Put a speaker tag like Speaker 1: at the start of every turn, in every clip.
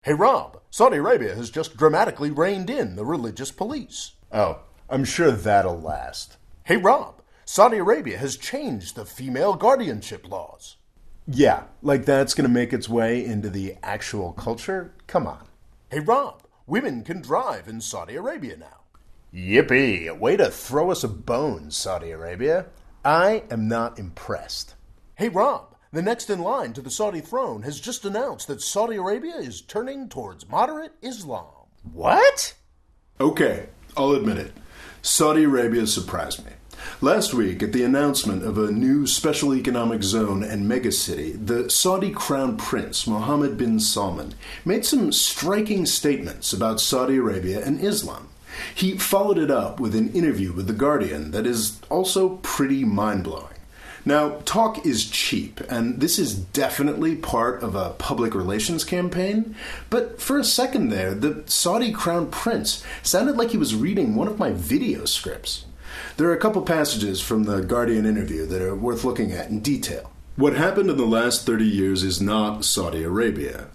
Speaker 1: Hey Rob, Saudi Arabia has just dramatically reined in the religious police.
Speaker 2: Oh, I'm sure that'll last.
Speaker 1: Hey Rob, Saudi Arabia has changed the female guardianship laws.
Speaker 2: Yeah, like that's gonna make its way into the actual culture? Come on.
Speaker 1: Hey Rob, women can drive in Saudi Arabia now.
Speaker 2: Yippee! Way to throw us a bone, Saudi Arabia. I am not impressed.
Speaker 1: Hey Rob, the next in line to the Saudi throne has just announced that Saudi Arabia is turning towards moderate Islam.
Speaker 2: What?
Speaker 3: Okay, I'll admit it. Saudi Arabia surprised me. Last week, at the announcement of a new special economic zone and megacity, the Saudi Crown Prince, Mohammed bin Salman, made some striking statements about Saudi Arabia and Islam. He followed it up with an interview with The Guardian that is also pretty mind-blowing. Now, talk is cheap, and this is definitely part of a public relations campaign, but for a second there, the Saudi Crown Prince sounded like he was reading one of my video scripts. There are a couple passages from the Guardian interview that are worth looking at in detail. What happened in the last 30 years is not Saudi Arabia.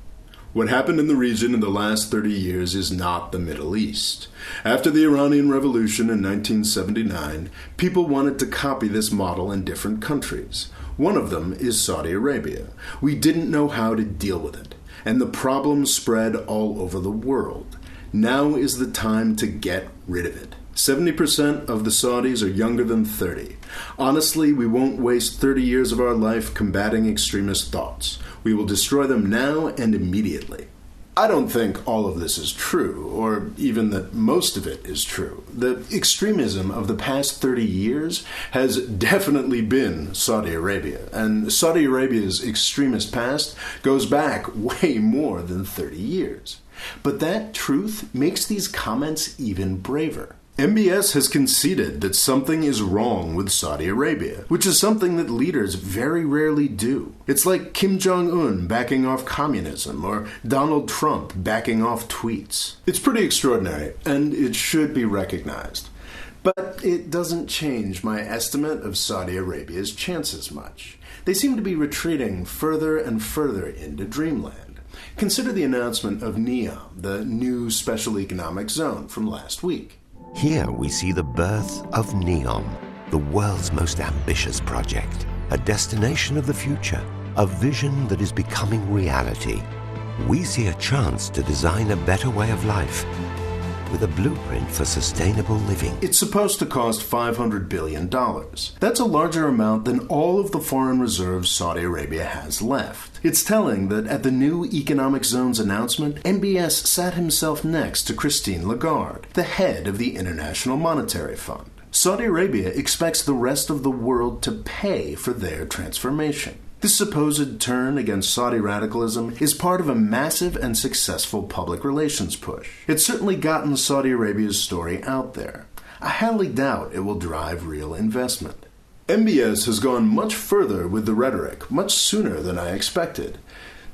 Speaker 3: What happened in the region in the last 30 years is not the Middle East. After the Iranian Revolution in 1979, people wanted to copy this model in different countries. One of them is Saudi Arabia. We didn't know how to deal with it, and the problem spread all over the world. Now is the time to get rid of it. 70% of the Saudis are younger than 30. Honestly, we won't waste 30 years of our life combating extremist thoughts. We will destroy them now and immediately. I don't think all of this is true, or even that most of it is true. The extremism of the past 30 years has definitely been Saudi Arabia, and Saudi Arabia's extremist past goes back way more than 30 years. But that truth makes these comments even braver. MBS has conceded that something is wrong with Saudi Arabia, which is something that leaders very rarely do. It's like Kim Jong-un backing off communism or Donald Trump backing off tweets. It's pretty extraordinary, and it should be recognized. But it doesn't change my estimate of Saudi Arabia's chances much. They seem to be retreating further and further into dreamland. Consider the announcement of NEOM, the new special economic zone from last week.
Speaker 4: Here we see the birth of NEOM, the world's most ambitious project, a destination of the future, a vision that is becoming reality. We see a chance to design a better way of life with a blueprint for sustainable living.
Speaker 3: It's supposed to cost $500 billion. That's a larger amount than all of the foreign reserves Saudi Arabia has left. It's telling that at the new economic zone's announcement, MBS sat himself next to Christine Lagarde, the head of the International Monetary Fund. Saudi Arabia expects the rest of the world to pay for their transformation. This supposed turn against Saudi radicalism is part of a massive and successful public relations push. It's certainly gotten Saudi Arabia's story out there. I highly doubt it will drive real investment. MBS has gone much further with the rhetoric, much sooner than I expected.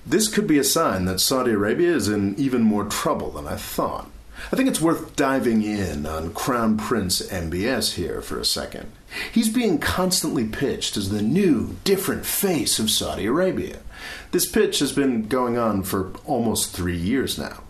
Speaker 3: This could be a sign that Saudi Arabia is in even more trouble than I thought. I think it's worth diving in on Crown Prince MBS here for a second. He's being constantly pitched as the new, different face of Saudi Arabia. This pitch has been going on for almost 3 years now.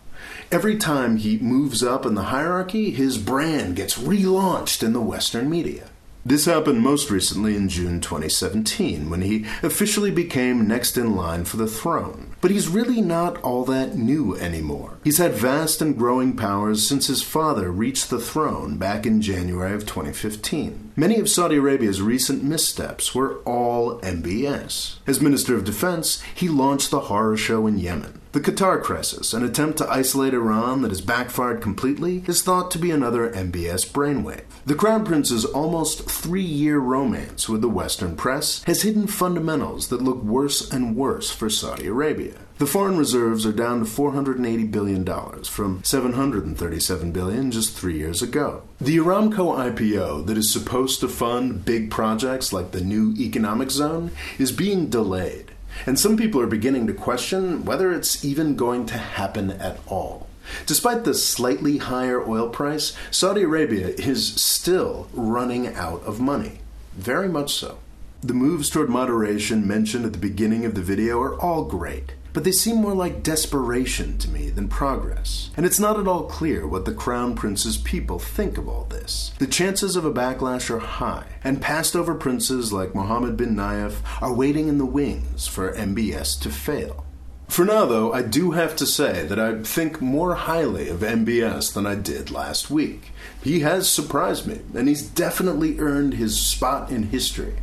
Speaker 3: Every time he moves up in the hierarchy, his brand gets relaunched in the Western media. This happened most recently in June 2017, when he officially became next in line for the throne. But he's really not all that new anymore. He's had vast and growing powers since his father reached the throne back in January of 2015. Many of Saudi Arabia's recent missteps were all MBS. As Minister of Defense, he launched the horror show in Yemen. The Qatar crisis, an attempt to isolate Iran that has backfired completely, is thought to be another MBS brainwave. The Crown Prince's almost 3-year romance with the Western press has hidden fundamentals that look worse and worse for Saudi Arabia. The foreign reserves are down to $480 billion from $737 billion just 3 years ago. The Aramco IPO that is supposed to fund big projects like the new economic zone is being delayed. And some people are beginning to question whether it's even going to happen at all. Despite the slightly higher oil price, Saudi Arabia is still running out of money. Very much so. The moves toward moderation mentioned at the beginning of the video are all great. but they seem more like desperation to me than progress. And it's not at all clear what the Crown Prince's people think of all this. The chances of a backlash are high, and passed-over princes like Mohammed bin Nayef are waiting in the wings for MBS to fail. For now, though, I do have to say that I think more highly of MBS than I did last week. He has surprised me, and he's definitely earned his spot in history.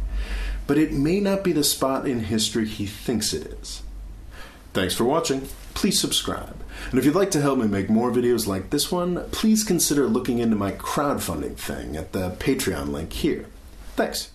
Speaker 3: But it may not be the spot in history he thinks it is. Thanks for watching. Please subscribe. And if you'd like to help me make more videos like this one, please consider looking into my crowdfunding thing at the Patreon link here. Thanks.